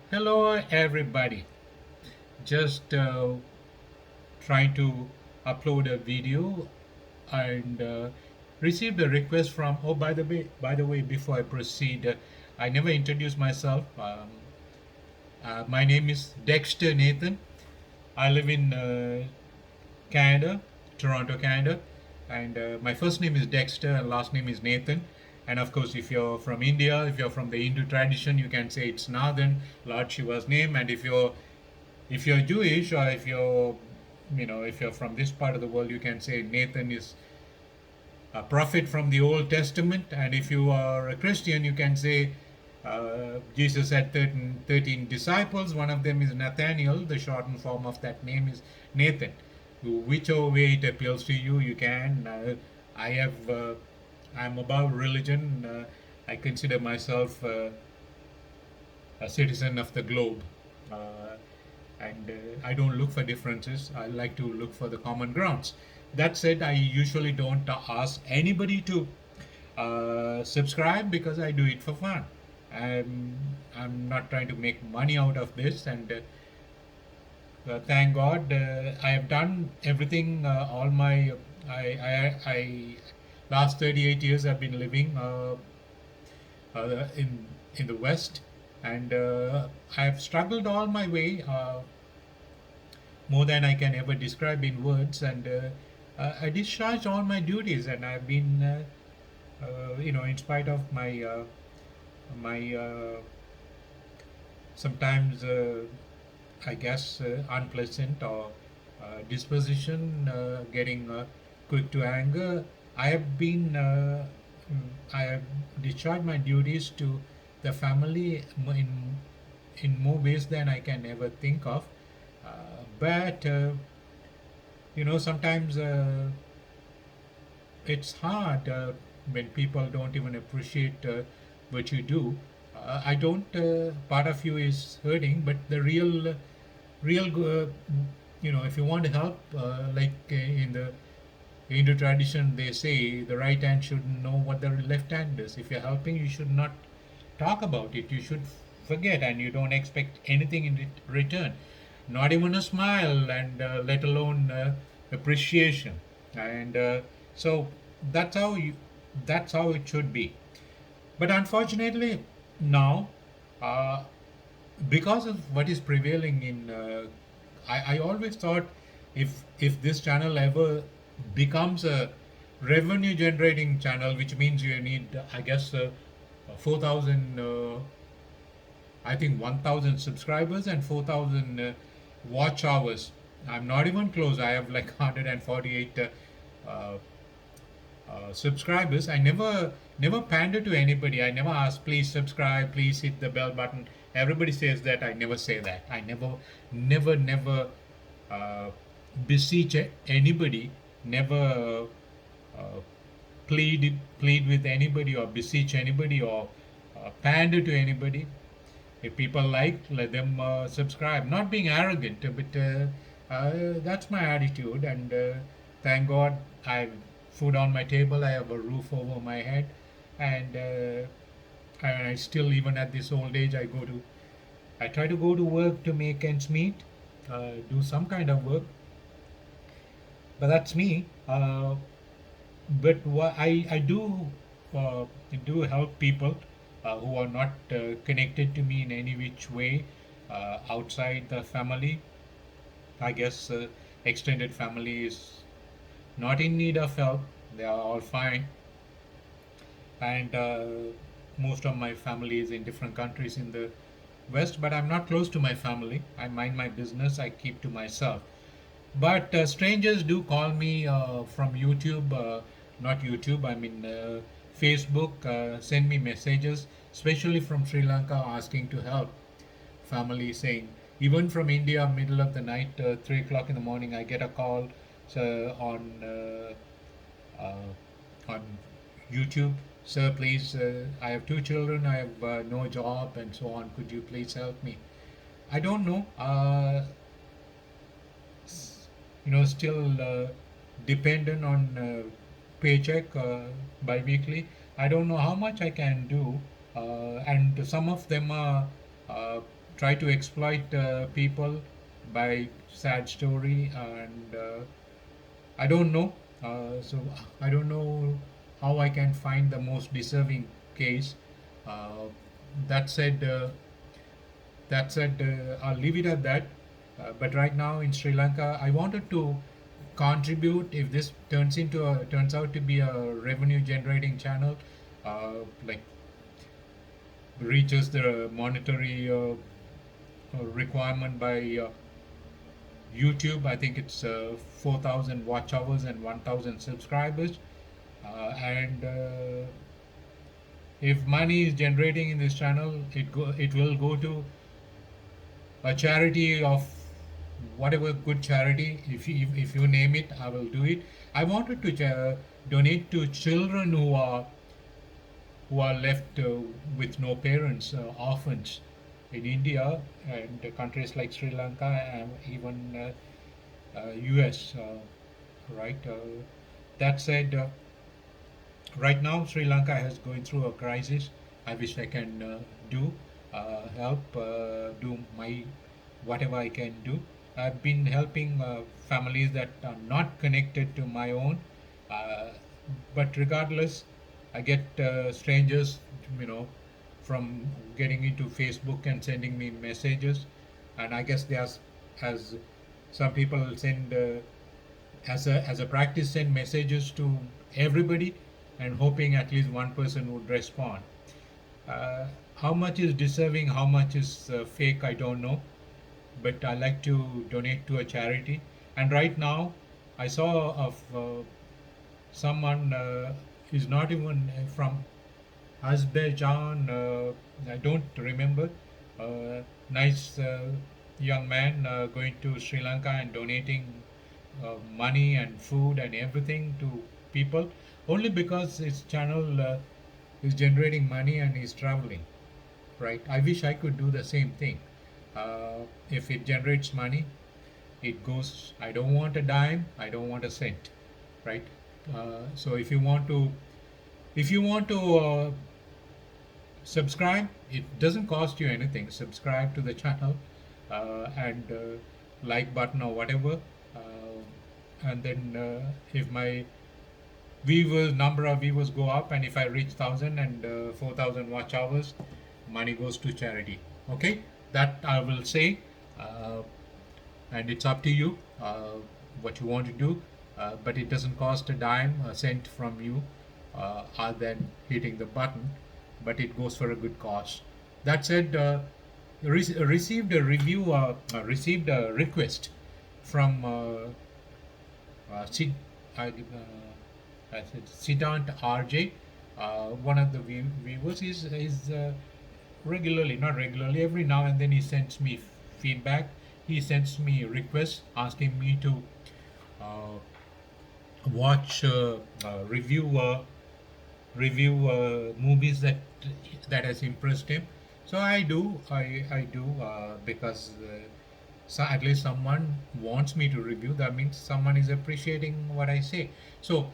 Hello, everybody. Just trying to upload a video and received a request from. Oh, by the way, before I proceed, I never introduced myself. My name is Dexter Nathan. I live in Canada, Toronto, Canada, and my first name is Dexter and last name is Nathan. And of course, if you're from India, if you're from the Hindu tradition, you can say it's Nathan, Lord Shiva's name. And if you're Jewish or if you're from this part of the world, you can say Nathan is a prophet from the Old Testament. And if you are a Christian, you can say Jesus had 13 disciples. One of them is Nathaniel. The shortened form of that name is Nathan. Whichever way it appeals to you, you can. I have. I'm above religion. I consider myself a citizen of the globe. Uh, and I don't look for differences. I like to look for the common grounds. That said, I usually don't ask anybody to subscribe because I do it for fun. I'm I'm not trying to make money out of this, and thank God I have done everything. All my I last 38 years I've been living in the West, and I have struggled all my way. More than I can ever describe in words. And I discharged all my duties, and I've been, in spite of my sometimes, I guess, unpleasant or disposition, getting quick to anger. I have been, I have discharged my duties to the family in more ways than I can ever think of. But sometimes it's hard when people don't even appreciate what you do. I don't. Part of you is hurting, but the if you want to help, like in the Hindu tradition, they say the right hand should know what the left hand does. If you're helping, you should not talk about it. You should forget, and you don't expect anything in return, not even a smile, and let alone appreciation. And so that's how you that's how it should be. But unfortunately, now, uh, because of what is prevailing in, I always thought if this channel ever becomes a revenue generating channel, which means you need, I guess, 4,000, I think 1,000 subscribers and 4,000 watch hours. I'm not even close. I have like 148 uh, subscribers. I never pander to anybody. I never ask, please subscribe, please hit the bell button. Everybody says that. I never say that. I never uh, beseech anybody. Never uh, plead with anybody or beseech anybody or pander to anybody. If people like, let them subscribe. Not being arrogant, but that's my attitude. And thank God I have food on my table, I have a roof over my head, and I still, even at this old age, I try to go to work to make ends meet, do some kind of work. But that's me. But I do help people who are not connected to me in any which way outside the family. I guess extended family is not in need of help. They are all fine, and most of my family is in different countries in the West. But I'm not close to my family. I mind my business. I keep to myself. But strangers do call me from YouTube, not YouTube, I mean Facebook, send me messages, especially from Sri Lanka, asking to help. Family saying, even from India, middle of the night, 3 o'clock in the morning, I get a call on YouTube. Sir, please, I have two children, I have no job, and so on. Could you please help me? I don't know. Still dependent on paycheck bi-weekly. I don't know how much I can do, and some of them are try to exploit people by sad story, and I don't know. So I don't know how I can find the most deserving case. Uh, that said, I'll leave it at that. But right now in Sri Lanka, I wanted to contribute. If this turns out to be a revenue generating channel, like reaches the monetary requirement by YouTube. I think it's 4,000 watch hours and 1,000 subscribers. And if money is generating in this channel, it will go to a charity of whatever good charity. If you name it, I will do it. I wanted to donate to children who are left with no parents, orphans in India and countries like Sri Lanka and even US. Right. That said, right now Sri Lanka is going through a crisis. I wish I can do help, do my whatever I can do. I've been helping families that are not connected to my own, uh, but regardless, I get strangers, you know, from getting into Facebook and sending me messages, and I guess there's as some people send as a practice send messages to everybody and hoping at least one person would respond. How much is deserving, how much is fake, I don't know, but I like to donate to a charity. And right now, I saw of someone is not even from Azerbaijan. I don't remember. Nice young man going to Sri Lanka and donating money and food and everything to people only because his channel is generating money and he's traveling. Right? I wish I could do the same thing. If it generates money, it goes. I don't want a dime. I don't want a cent. Right? So if you want to subscribe, it doesn't cost you anything. Subscribe to the channel and like button or whatever. And then if my viewers number of viewers go up and if I reach 1,000 and 4,000 watch hours, money goes to charity. Okay, that I will say, uh, and it's up to you what you want to do, but it doesn't cost a dime, a cent from you, other than hitting the button, but it goes for a good cause. That said, received a review, received a request from Sid, I said Siddhant RJ. One of the viewers is regularly, not regularly, every now and then he sends me feedback. He sends me requests asking me to uh, watch, review movies that has impressed him. So I do because so at least someone wants me to review. That means someone is appreciating what I say. So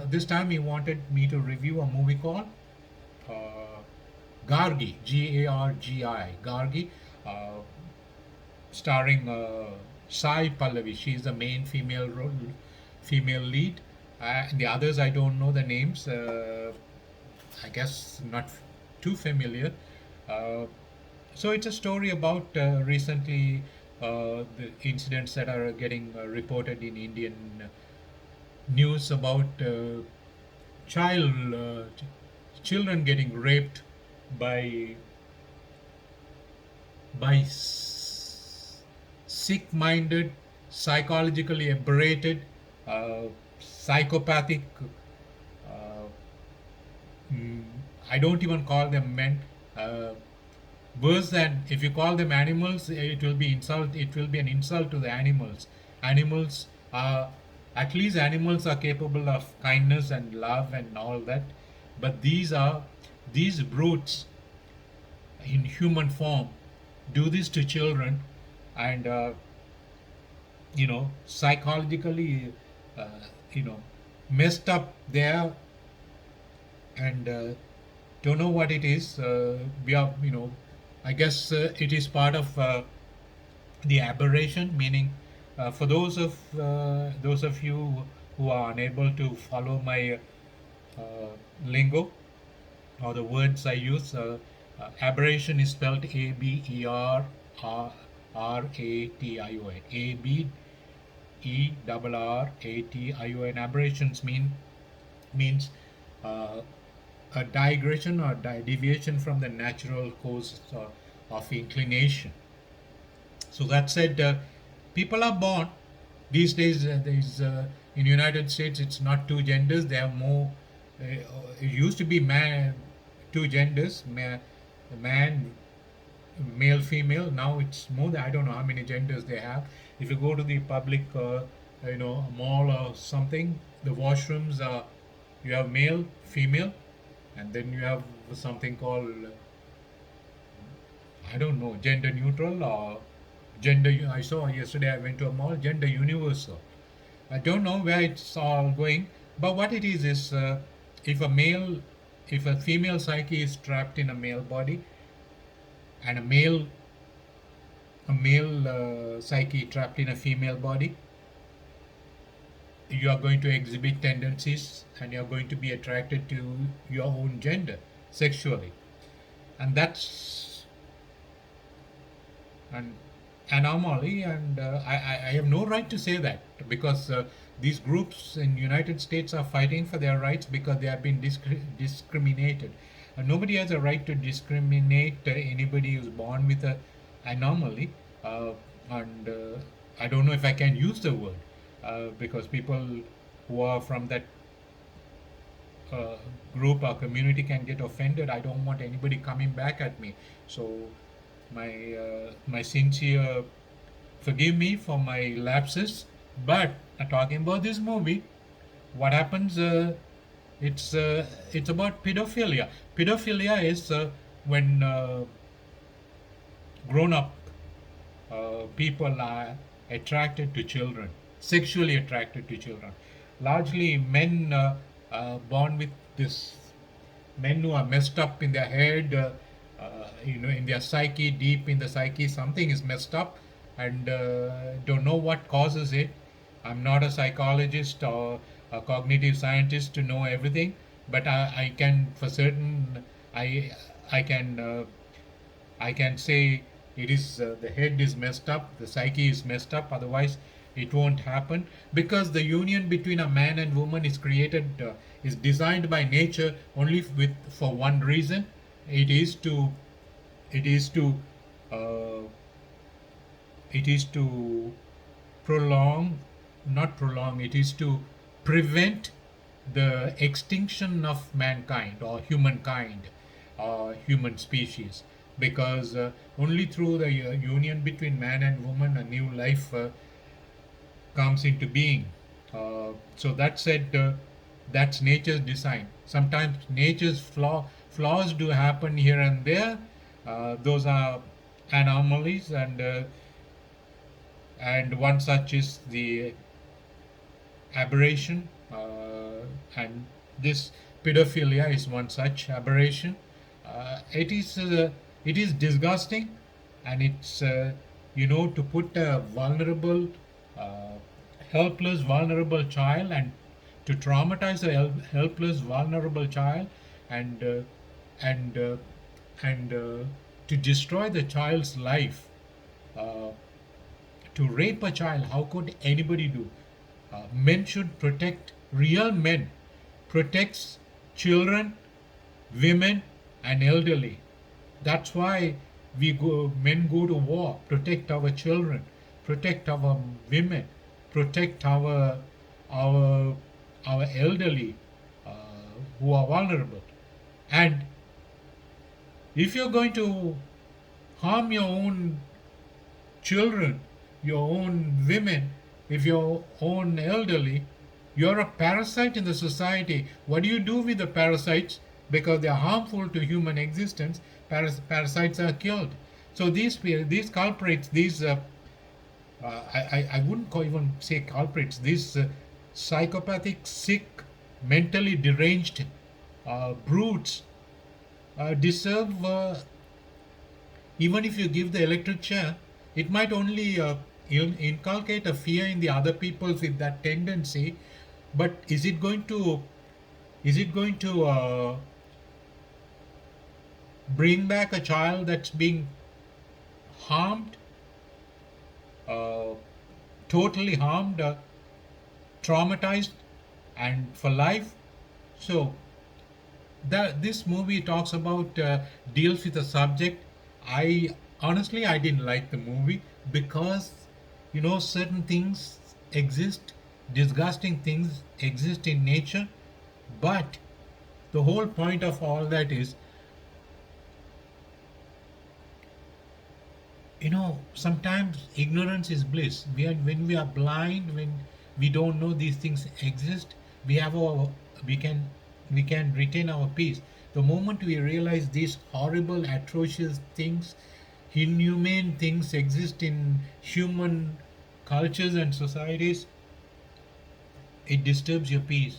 this time he wanted me to review a movie called uh, Gargi, Gargi, Gargi, uh, starring Sai Pallavi. She's the main female role, female lead. The others I don't know the names. I guess not too familiar. Uh, so it's a story about recently the incidents that are getting reported in Indian news about child children getting raped by by sick-minded, psychologically aberrated, uh, psychopathic. Uh, mm, I don't even call them men. Uh, Worse than if you call them animals, it will be insult. It will be an insult to the animals. Animals are at least animals are capable of kindness and love and all that, but these brutes in human form do this to children, and psychologically, uh, you know, messed up there and don't know what it is. We are, I guess it is part of the aberration, meaning those of you who are unable to follow my lingo or the words I use, aberration is spelled Aberration. Aberration. Aberrations means uh, a digression or deviation from the natural course of inclination. So that said, people are born these days. There's in United States, it's not two genders. There are more. It used to be two genders, man, male, female. Now it's more than I don't know how many genders they have. If you go to the public, mall or something, the washrooms are you have male, female, and then you have something called I don't know, gender neutral or gender. I saw yesterday. I went to a mall. Gender universal. I don't know where it's all going, but what it is if a male, if a female psyche is trapped in a male body, and a male psyche trapped in a female body, you are going to exhibit tendencies, and you are going to be attracted to your own gender sexually, and that's an anomaly, and I have no right to say that because these groups in United States are fighting for their rights because they have been discriminated. Nobody has a right to discriminate anybody who's born with a anomaly, uh, and I don't know if I can use the word because people who are from that uh, group or community can get offended. I don't want anybody coming back at me. So my sincere forgive me for my lapses. But talking about this movie, what happens? It's about pedophilia. Pedophilia is when grown up people are attracted to children, sexually attracted to children. Largely men born with this, men who are messed up in their head, in their psyche, deep in the psyche, something is messed up and don't know what causes it. I'm not a psychologist or a cognitive scientist to know everything, but I can for certain, I, I can I can say it is the head is messed up, the psyche is messed up. Otherwise, it won't happen because the union between a man and woman is created, is designed by nature only with for one reason. It is to, it is to, uh, it is to prolong, not prolong. It is to prevent the extinction of mankind or humankind or human species because only through the union between man and woman a new life comes into being. So that said, that's nature's design. Sometimes nature's flaws do happen here and there. Those are anomalies, and one such is the aberration, and this pedophilia is one such aberration. It is disgusting, and it's to put a vulnerable, uh, helpless, vulnerable child, and to traumatize a helpless, vulnerable child, and and uh, and to destroy the child's life. Uh, to rape a child, how could anybody do? Men should protect, real men protects children, women, and elderly. That's why men go to war, protect our children, protect our women, protect our our elderly uh, who are vulnerable. And if you're going to harm your own children, your own women, if your own elderly, you're a parasite in the society. What do you do with the parasites? Because they are harmful to human existence, parasites are killed. So these culprits, these I wouldn't even say culprits. These psychopathic, sick, mentally deranged brutes deserve Even if you give the electric chair, it might only inculcate a fear in the other people with that tendency. But is it going to bring back a child that's being harmed, uh, totally harmed, traumatized, and for life? So that this movie talks about, deals with a subject. I honestly I didn't like the movie because certain things exist, disgusting things exist in nature, but the whole point of all that is, sometimes ignorance is bliss. When we are blind, when we don't know these things exist, we have our we can we can retain our peace. The moment we realize these horrible, atrocious things, inhumane things exist in human cultures and societies, it disturbs your peace.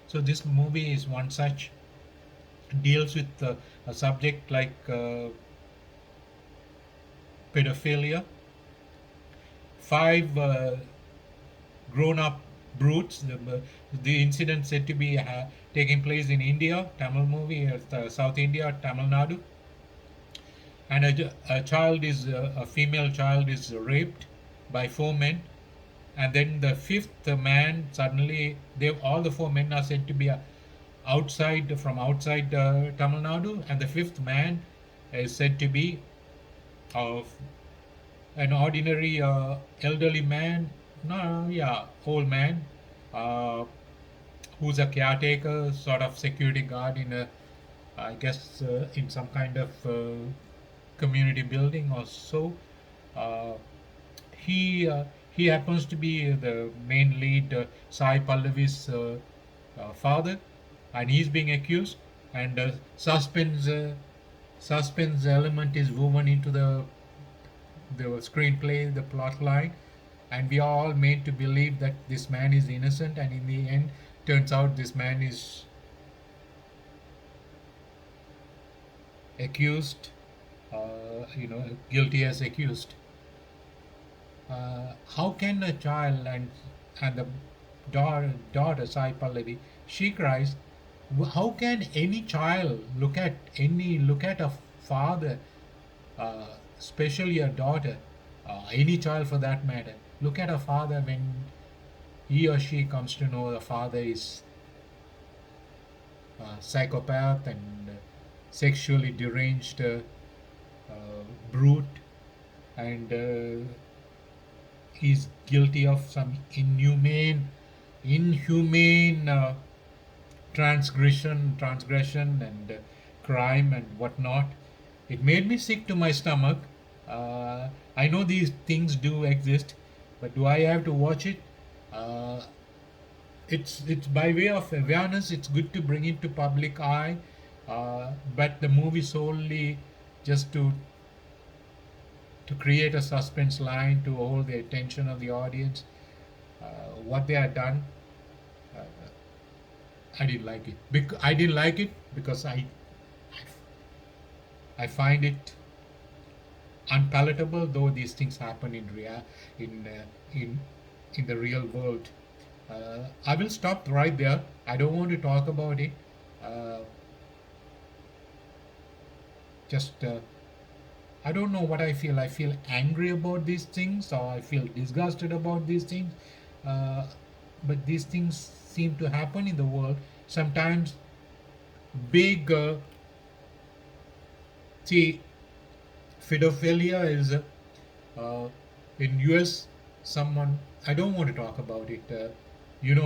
So this movie is one such, deals with a subject like pedophilia. Five grown-up brutes. The incident said to be taking place in India, Tamil movie, South India, Tamil Nadu, and a child is a female child is raped by four men, and then the fifth man suddenly, they all the four men are said to be outside Tamil Nadu, and the fifth man is said to be of an ordinary elderly man, no, yeah, old man, uh, who's a caretaker, sort of security guard in a, I guess, in some kind of community building or so. Uh, he uh, he happens to be the main lead, Sai Pallavi's father, and he's being accused. And suspense element is woven into the screenplay, the plot line, and we are all made to believe that this man is innocent, and in the end, turns out this man is accused, guilty as accused. How can a child and the daughter Sai Pallavi, she cries. How can any child look at a father, especially a daughter, any child for that matter, look at a father when he or she comes to know the father is a psychopath and sexually deranged brute, and is guilty of some inhumane transgression and crime and whatnot. It made me sick to my stomach. I know these things do exist, but do I have to watch it? Uh, it's by way of awareness. It's good to bring it to public eye, but the movie solely just to create a suspense line to hold the attention of the audience. What they had done, uh, I didn't like it. I didn't like it because I find it unpalatable. Though these things happen in in the real world. I will stop right there. I don't want to talk about it. Uh, just I don't know what I feel. I feel angry about these things, or I feel disgusted about these things. Uh, but these things seem to happen in the world. Sometimes big, see, pedophilia is in US. Someone, I don't want to talk about it.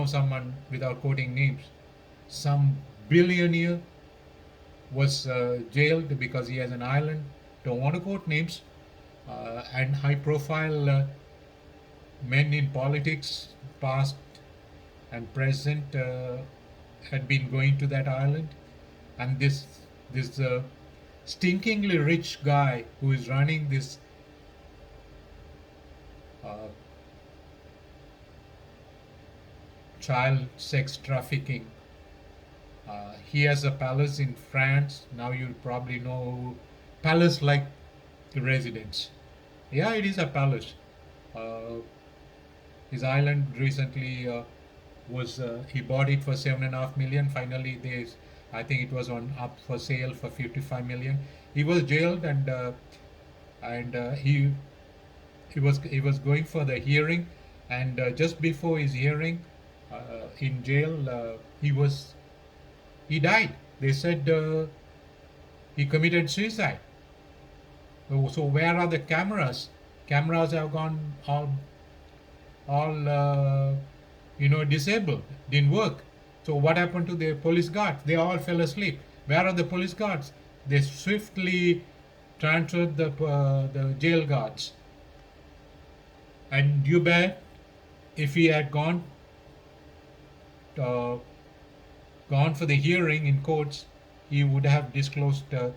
Someone without quoting names. Some billionaire was jailed because he has an island. Don't want to quote names. And high profile men in politics, past and present, had been going to that island. And this stinkingly rich guy who is running this uh, child sex trafficking. He has a palace in France. Now you probably know palace like the residence. Yeah, it is a palace. Uh, his island recently was he bought it for 7.5 million. Finally, I think it was on up for sale for 55 million. He was jailed and he was going for the hearing, and just before his hearing in jail, he died. They said he committed suicide. So where are the cameras? Cameras have gone all disabled, didn't work. So what happened to the police guards? They all fell asleep. Where are the police guards? They swiftly transferred the jail guards. And you bet, if he had uh, gone for the hearing in courts, he would have disclosed uh,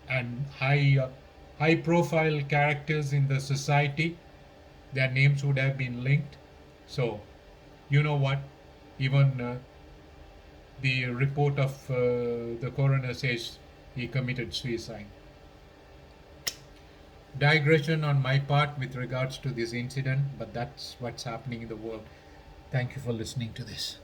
and high profile characters in the society. Their names would have been linked. So, you know what? Even the report of the coroner says he committed suicide. Digression on my part with regards to this incident, but that's what's happening in the world. Thank you for listening to this.